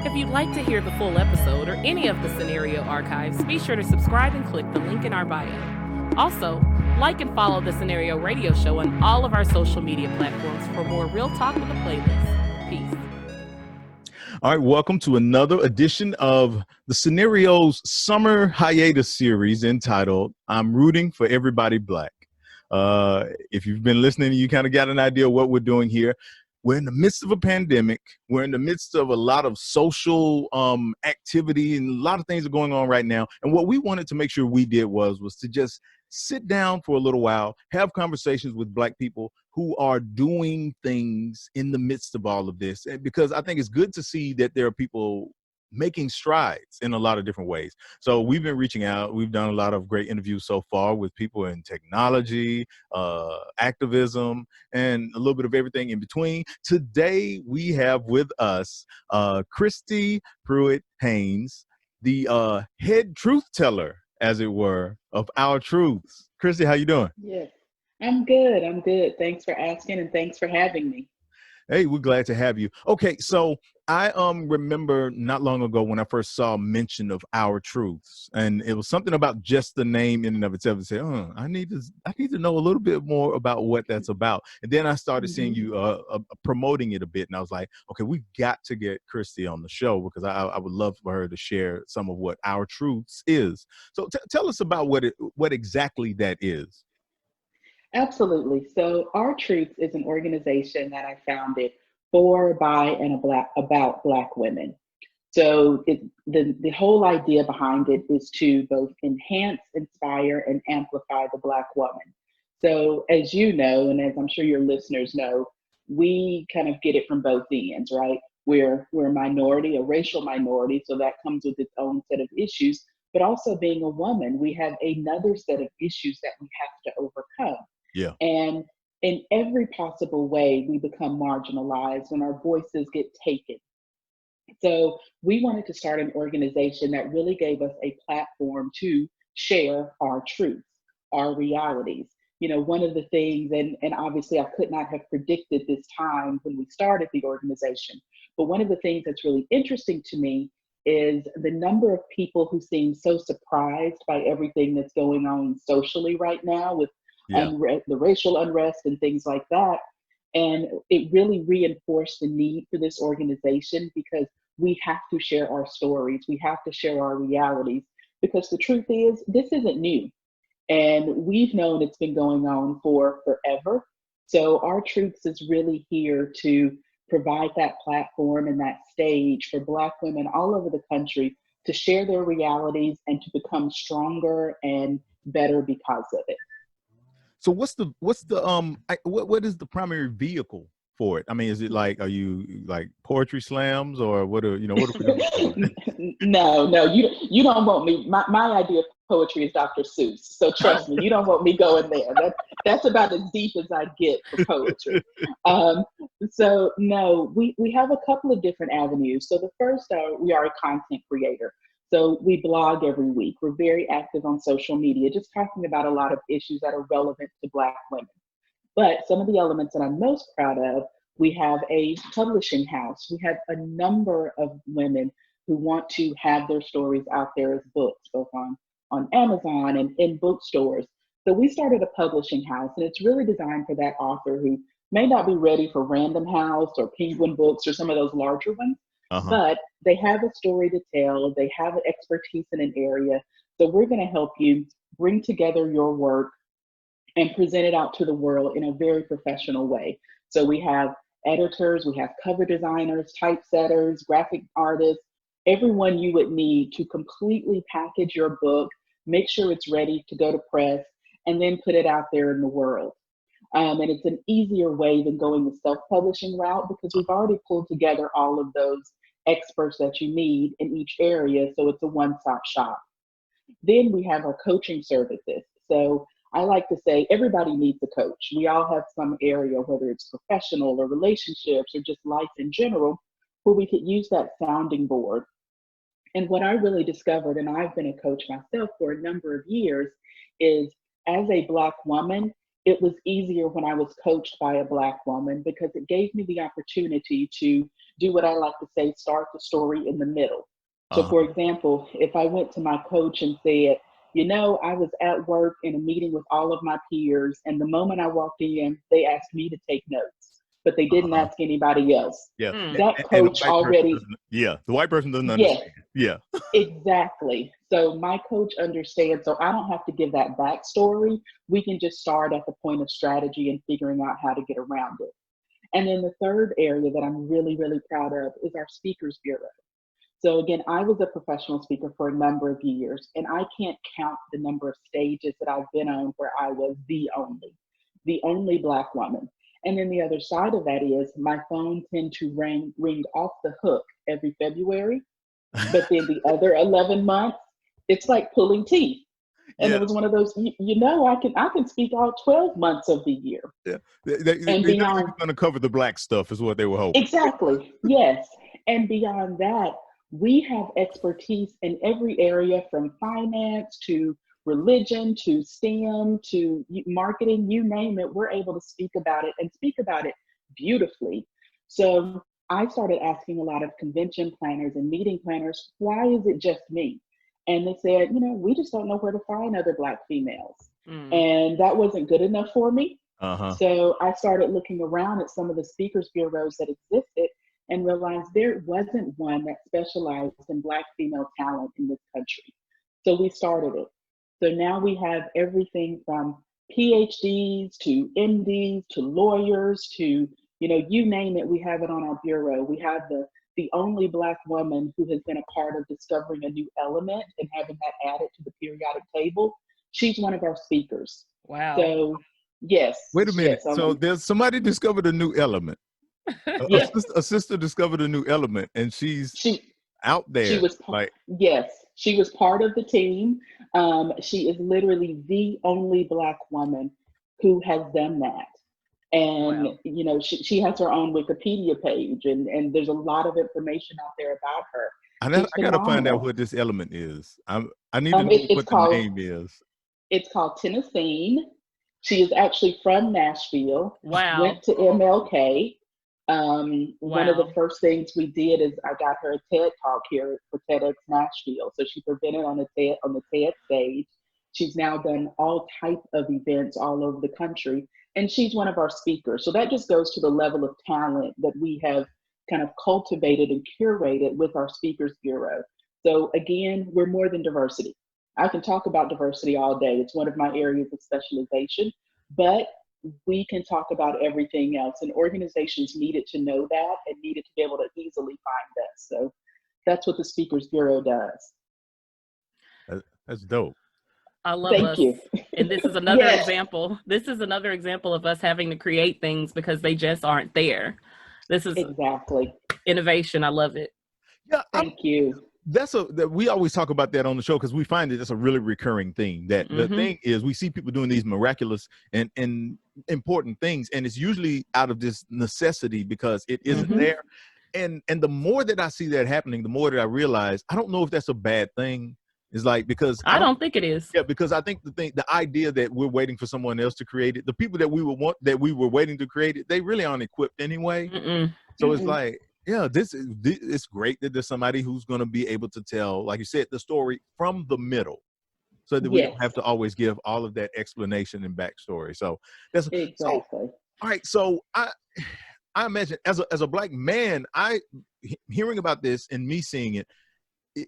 If you'd like to hear the full episode or any of the scenario archives, be sure to subscribe and click the link in our bio. Also, like and follow the Scenario Radio Show on all of our social media platforms for more real talk with a playlist. Peace. All right, welcome to another edition of the Scenario's summer hiatus series entitled I'm Rooting for Everybody Black. If you've been listening, you kind of got an idea of what we're doing here. We're in the midst of a pandemic. We're in the midst of a lot of social activity, and a lot of things are going on right now. And what we wanted to make sure we did was to just sit down for a little while, have conversations with Black people who are doing things in the midst of all of this. And because I think it's good to see that there are people making strides in a lot of different ways. So we've been reaching out. We've done a lot of great interviews so far with people in technology, activism, and a little bit of everything in between. Today we have with us Christy Pruitt Haynes, the head truth teller, as it were, of Our Truths. Christy, how you doing? Yes, I'm good. I'm good. Thanks for asking and thanks for having me. Hey, we're glad to have you. Okay, so I remember not long ago when I first saw mention of Our Truths, and it was something about just the name in and of itself. And say, I need to know a little bit more about what that's about. And then I started seeing you promoting it a bit, and I was like, okay, we've got to get Christy on the show because I would love for her to share some of what Our Truths is. So tell us about what exactly that is. Absolutely. So Our Truths is an organization that I founded for, by, and about Black women. So the whole idea behind it is to both enhance, inspire, and amplify the Black woman. So as you know, and as I'm sure your listeners know, we kind of get it from both ends, right? We're a minority, a racial minority, so that comes with its own set of issues. But also being a woman, we have another set of issues that we have to overcome. Yeah. And in every possible way, we become marginalized when our voices get taken. So we wanted to start an organization that really gave us a platform to share our truths, our realities. You know, one of the things, and obviously I could not have predicted this time when we started the organization, but one of the things that's really interesting to me is the number of people who seem so surprised by everything that's going on socially right now with the racial unrest and things like that. And it really reinforced the need for this organization because we have to share our stories. We have to share our realities because the truth is, this isn't new. And we've known it's been going on for forever. So Our Truths is really here to provide that platform and that stage for Black women all over the country to share their realities and to become stronger and better because of it. So what is the primary vehicle for it? I mean, is it like, are you like poetry slams or what are we doing? No, you don't want me. My idea of poetry is Dr. Seuss. So trust me, you don't want me going there. That's about as deep as I get for poetry. So no, we have a couple of different avenues. So the first, we are a content creator. So we blog every week. We're very active on social media, just talking about a lot of issues that are relevant to Black women. But some of the elements that I'm most proud of, we have a publishing house. We have a number of women who want to have their stories out there as books, both on Amazon and in bookstores. So we started a publishing house, and it's really designed for that author who may not be ready for Random House or Penguin Books or some of those larger ones. But they have a story to tell, they have expertise in an area. So we're going to help you bring together your work and present it out to the world in a very professional way. So we have editors, we have cover designers, typesetters, graphic artists, everyone you would need to completely package your book, make sure it's ready to go to press, and then put it out there in the world. And it's an easier way than going the self-publishing route because we've already pulled together all of those experts that you need in each area. So it's a one-stop shop. Then we have our coaching services. So I like to say everybody needs a coach. We all have some area, whether it's professional or relationships or just life in general, where we could use that sounding board. And what I really discovered, and I've been a coach myself for a number of years, is as a Black woman, it was easier when I was coached by a Black woman because it gave me the opportunity to do what I like to say, start the story in the middle. So Uh-huh. for example, if I went to my coach and said, I was at work in a meeting with all of my peers, and the moment I walked in, they asked me to take notes, but they didn't Uh-huh. ask anybody else. Yeah. Mm. That And the coach white person already, doesn't, yeah, the white person doesn't yes, understand. Yeah. exactly. So my coach understands, so I don't have to give that backstory. We can just start at the point of strategy and figuring out how to get around it. And then the third area that I'm really, really proud of is our Speakers Bureau. So again, I was a professional speaker for a number of years, and I can't count the number of stages that I've been on where I was the only Black woman. And then the other side of that is my phone tend to ring off the hook every February, but then the other 11 months, it's like pulling teeth. And Yeah. it was one of those, I can speak all 12 months of the year Yeah. and They know you beyond. were going to cover the Black stuff is what they were hoping. Exactly. Yes. And beyond that, we have expertise in every area from finance to religion to STEM to marketing, you name it. We're able to speak about it and speak about it beautifully. So I started asking a lot of convention planners and meeting planners, why is it just me? And they said, we just don't know where to find other Black females. Mm. And that wasn't good enough for me. Uh-huh. So I started looking around at some of the speakers bureaus that existed and realized there wasn't one that specialized in Black female talent in this country. So we started it. So now we have everything from PhDs to MDs to lawyers to, you name it, we have it on our bureau. We have the only Black woman who has been a part of discovering a new element and having that added to the periodic table. She's one of our speakers. Wow. So yes. Wait a minute. Yes, So there's somebody discovered a new element. yes. A sister discovered a new element, and she's She out she there. was Like, yes, she was part of the team. She is literally the only Black woman who has done that. And Wow. she has her own Wikipedia page, and there's a lot of information out there about her. I It's got to find out phenomenal. what this element is. I need to know It's what the called name is. Tennessee. She is actually from Nashville, Wow. went to MLK. One of the Wow. first things we did is I got her a TED talk here for TEDx Nashville. So she presented on the TED stage. She's now done all type of events all over the country, and she's one of our speakers. So that just goes to the level of talent that we have kind of cultivated and curated with our Speakers Bureau. So again, we're more than diversity. I can talk about diversity all day. It's one of my areas of specialization, but we can talk about everything else. And organizations needed to know that and needed to be able to easily find us. So that's what the Speakers Bureau does. That's dope. I love Thank us. you. And this is another Yes. example. This is another example of us having to create things because they just aren't there. This is Exactly. innovation. I love it. Yeah, Thank you. we always talk about that on the show because we find it that's a really recurring thing. That the thing is, we see people doing these miraculous and important things, and it's usually out of this necessity because it isn't there. And the more that I see that happening, the more that I realize I don't know if that's a bad thing. It's like, because I don't think it is. Yeah, because I think the idea that we're waiting for someone else to create it, the people that we were waiting to create it, they really aren't equipped anyway. So it's like, yeah, it's great that there's somebody who's going to be able to tell, like you said, the story from the middle, so that we don't have to always give all of that explanation and backstory. So that's Exactly. So, all right. So I imagine as a Black man, hearing about this and me seeing it,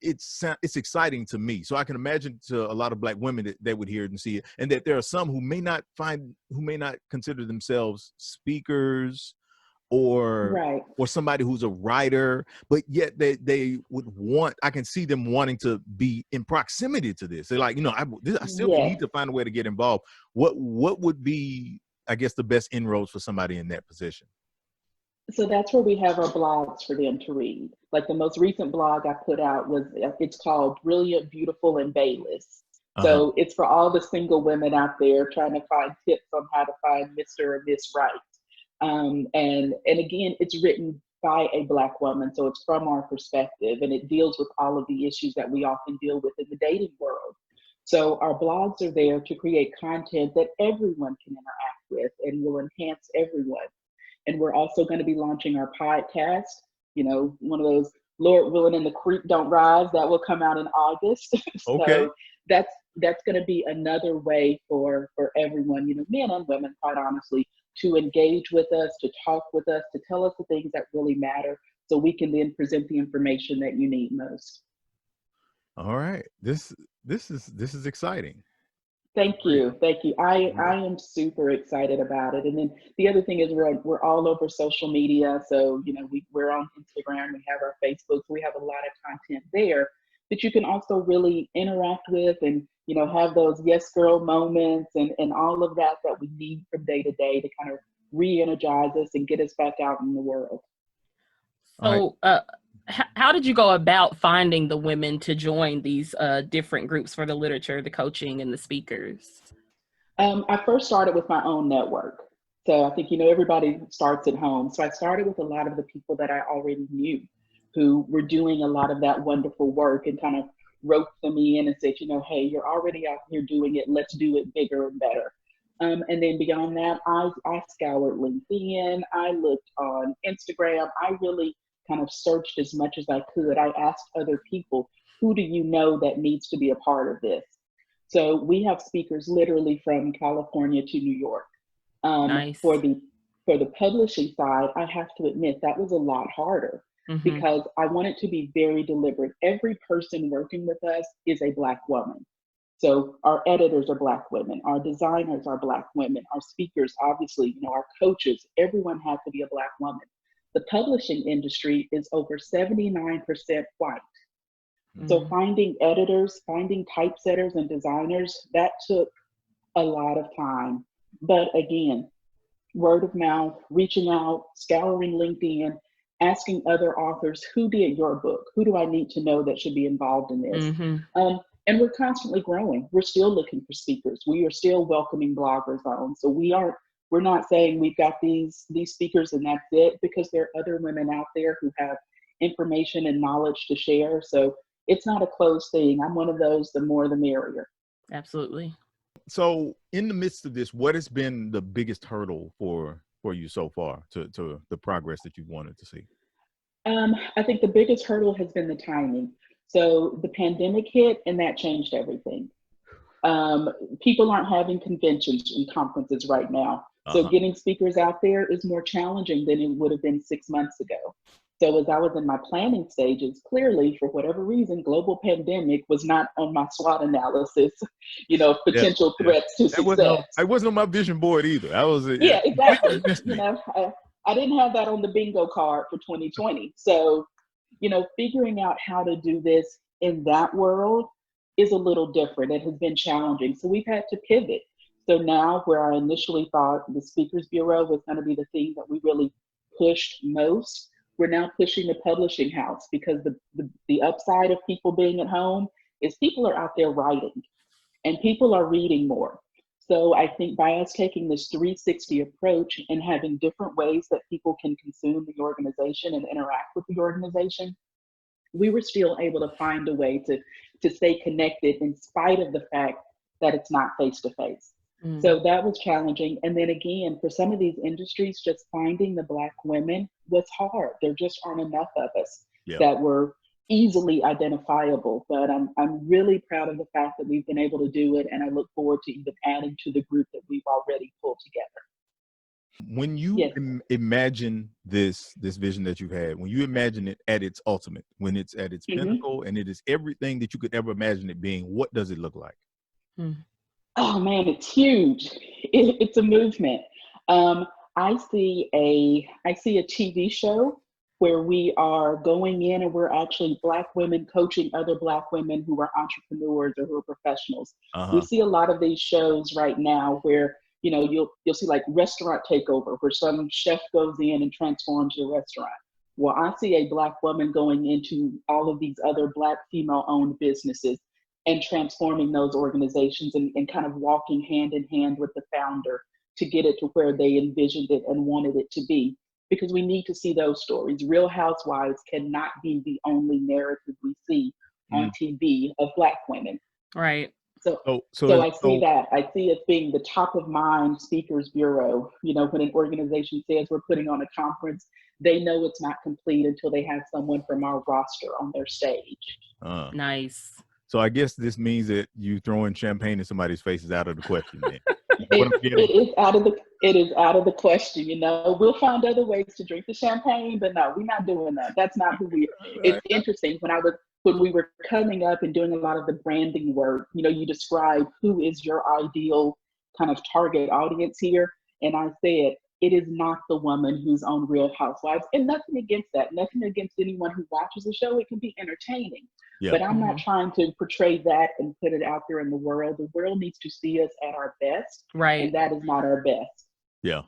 it's exciting to me. So I can imagine to a lot of Black women that they would hear it and see it, and that there are some who may not consider themselves speakers or somebody who's a writer, but yet they would want. I can see them wanting to be in proximity to this. They're like, I still need to find a way to get involved. What would be, I guess, the best inroads for somebody in that position? So that's where we have our blogs for them to read. Like the most recent blog I put out it's called Brilliant, Beautiful, and Bayless. So it's for all the single women out there trying to find tips on how to find Mr. or Miss Right. And again, it's written by a Black woman, so it's from our perspective, and it deals with all of the issues that we often deal with in the dating world. So our blogs are there to create content that everyone can interact with and will enhance everyone. And we're also going to be launching our podcast. one of those Lord willing and the creek don't rise that will come out in August. Okay. So that's going to be another way for everyone, men and women, quite honestly, to engage with us, to talk with us, to tell us the things that really matter, so we can then present the information that you need most. All right. This is exciting. Thank you. I am super excited about it. And then the other thing is we're all over social media. So, we're on Instagram, we have our Facebook, we have a lot of content there that you can also really interact with and, have those yes girl moments and all of that we need from day to day to kind of re-energize us and get us back out in the world. So, how did you go about finding the women to join these different groups for the literature, the coaching, and the speakers? I first started with my own network. So I think, everybody starts at home. So I started with a lot of the people that I already knew who were doing a lot of that wonderful work, and kind of roped them in and said, hey, you're already out here doing it. Let's do it bigger and better. And then beyond that, I scoured LinkedIn. I looked on Instagram. I really kind of searched as much as I could. I asked other people, who do you know that needs to be a part of this? So we have speakers literally from California to New York. Nice. For the publishing side, I have to admit that was a lot harder, because I wanted to be very deliberate. Every person working with us is a Black woman. So our editors are Black women, our designers are Black women, our speakers, obviously, our coaches, everyone has to be a Black woman. The publishing industry is over 79% white. So finding editors, finding typesetters and designers, that took a lot of time. But again, word of mouth, reaching out, scouring LinkedIn, asking other authors, who did your book? Who do I need to know that should be involved in this? And we're constantly growing. We're still looking for speakers. We are still welcoming bloggers on. So we're not saying we've got these speakers and that's it, because there are other women out there who have information and knowledge to share. So it's not a closed thing. I'm one of those, the more the merrier. Absolutely. So in the midst of this, what has been the biggest hurdle for you so far to the progress that you've wanted to see? I think the biggest hurdle has been the timing. So the pandemic hit and that changed everything. People aren't having conventions and conferences right now. So getting speakers out there is more challenging than it would have been 6 months ago. So as I was in my planning stages, clearly, for whatever reason, global pandemic was not on my SWOT analysis, potential threats to success. I wasn't on my vision board either. Exactly. I didn't have that on the bingo card for 2020. So, figuring out how to do this in that world is a little different. It has been challenging. So we've had to pivot. So now, where I initially thought the Speakers Bureau was going to be the thing that we really pushed most, we're now pushing the publishing house, because the upside of people being at home is people are out there writing and people are reading more. So I think by us taking this 360 approach and having different ways that people can consume the organization and interact with the organization, we were still able to find a way to stay connected in spite of the fact that it's not face-to-face. So that was challenging. And then again, for some of these industries, just finding the Black women was hard. There just aren't enough of us that were easily identifiable. But I'm really proud of the fact that we've been able to do it. And I look forward to even adding to the group that we've already pulled together. When you imagine this vision that you've had, when you imagine it at its ultimate, when it's at its pinnacle and it is everything that you could ever imagine it being, what does it look like? Oh man, it's huge. It's a movement. I see a TV show where we are going in and we're actually Black women coaching other Black women who are entrepreneurs or who are professionals. We see a lot of these shows right now where, you'll see like restaurant takeover, where some chef goes in and transforms your restaurant. Well, I see a Black woman going into all of these other Black female-owned businesses and transforming those organizations and kind of walking hand in hand with the founder to get it to where they envisioned it and wanted it to be. Because we need to see those stories. Real Housewives cannot be the only narrative we see on TV of Black women. Right. So I see that. I see it being the top of mind Speakers Bureau. When an organization says we're putting on a conference, they know it's not complete until they have someone from our roster on their stage. Nice. So I guess this means that you throwing champagne in somebody's face is out of the question, then. It is out of the question. We'll find other ways to drink the champagne, but no, we're not doing that. That's not who we are. It's interesting when we were coming up and doing a lot of the branding work, you describe who is your ideal kind of target audience here. And I said, it is not the woman who's on Real Housewives, and nothing against that, nothing against anyone who watches the show. It can be entertaining, but I'm not trying to portray that and put it out there in the world. The world needs to see us at our best, right? And that is not our best. Yeah.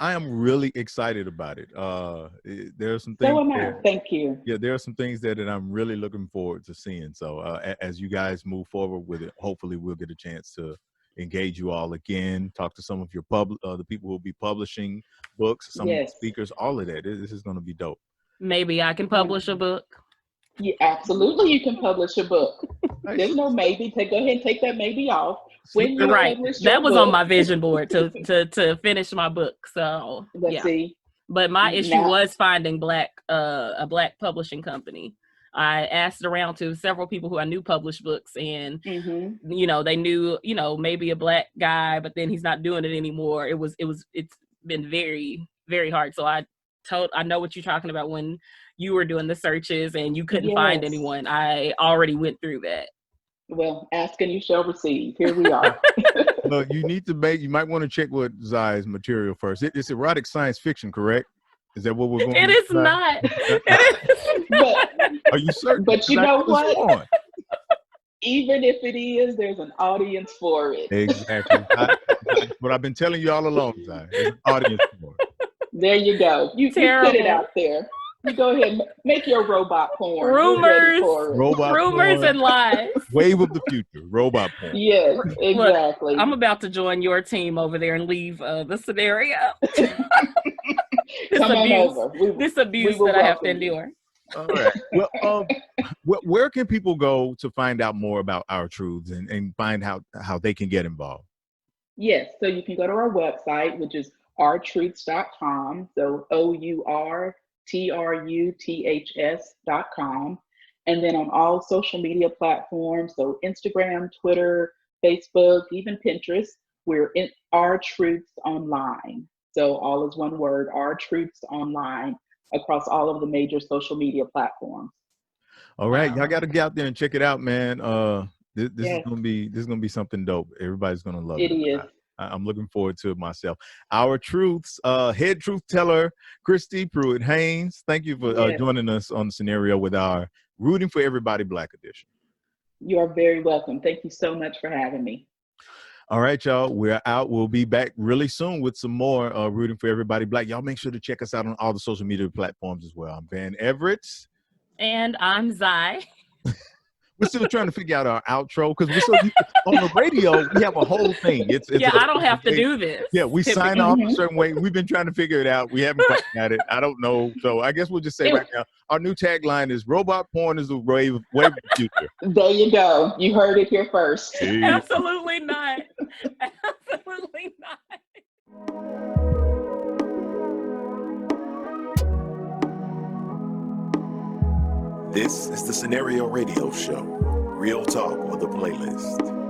I am really excited about it. There are some things. So am I. Thank you. Yeah, there are some things that I'm really looking forward to seeing. So as you guys move forward with it, hopefully we'll get a chance to engage you all again, talk to some of your the people who will be publishing books, some of the speakers, all of that. This is going to be dope. Maybe I can publish a book. Yeah, absolutely. You can publish a book. Nice. There's no maybe. Go ahead and take that maybe off. When you publish that your was book, on my vision board to finish my book. So let's see. But my issue was finding a black publishing company. I asked around to several people who I knew published books, and they knew maybe a black guy, but then he's not doing it anymore. It's been very, very hard. So I know what you're talking about when you were doing the searches and you couldn't find anyone. I already went through that. Well, ask and you shall receive. Here we are. Look, you might want to check what Zai's material first. It's erotic science fiction, correct? Is that what we're going It is not. But, are you certain? But you know what? Even if it is, there's an audience for it. Exactly. What I've been telling you all along, Zai. There's an audience for it. There you go. You put it out there. You go ahead and make your robot porn. Rumors and lies. Wave of the future. Robot porn. Yes, exactly. Look, I'm about to join your team over there and leave the scenario. This abuse that I have to endure. All right. Well, where can people go to find out more about Our Truths and find how they can get involved? Yes. So you can go to our website, which is ourtruths.com. So OURTRUTHS.com. And then on all social media platforms, so Instagram, Twitter, Facebook, even Pinterest, we're in Our Truths Online. So all is one word, Our Truths Online, across all of the major social media platforms. All right, y'all got to get out there and check it out, man. This is gonna be something dope. Everybody's gonna love it. It is. I'm looking forward to it myself. Our Truths, head truth teller, Christy Pruitt Haynes. Thank you for joining us on the scenario with our Rooting for Everybody Black edition. You are very welcome. Thank you so much for having me. All right, y'all. We're out. We'll be back really soon with some more Rooting for Everybody Black. Y'all make sure to check us out on all the social media platforms as well. I'm Van Everett. And I'm Zai. We're still trying to figure out our outro because we're so on the radio. We have a whole thing. I don't have to do this. Yeah, we sign off a certain way. We've been trying to figure it out. We haven't quite got it. I don't know. So I guess we'll just say right now, our new tagline is "Robot porn is the wave of the future." There you go. You heard it here first. Absolutely not. Absolutely not. This is the Scenario Radio Show. Real talk with a playlist.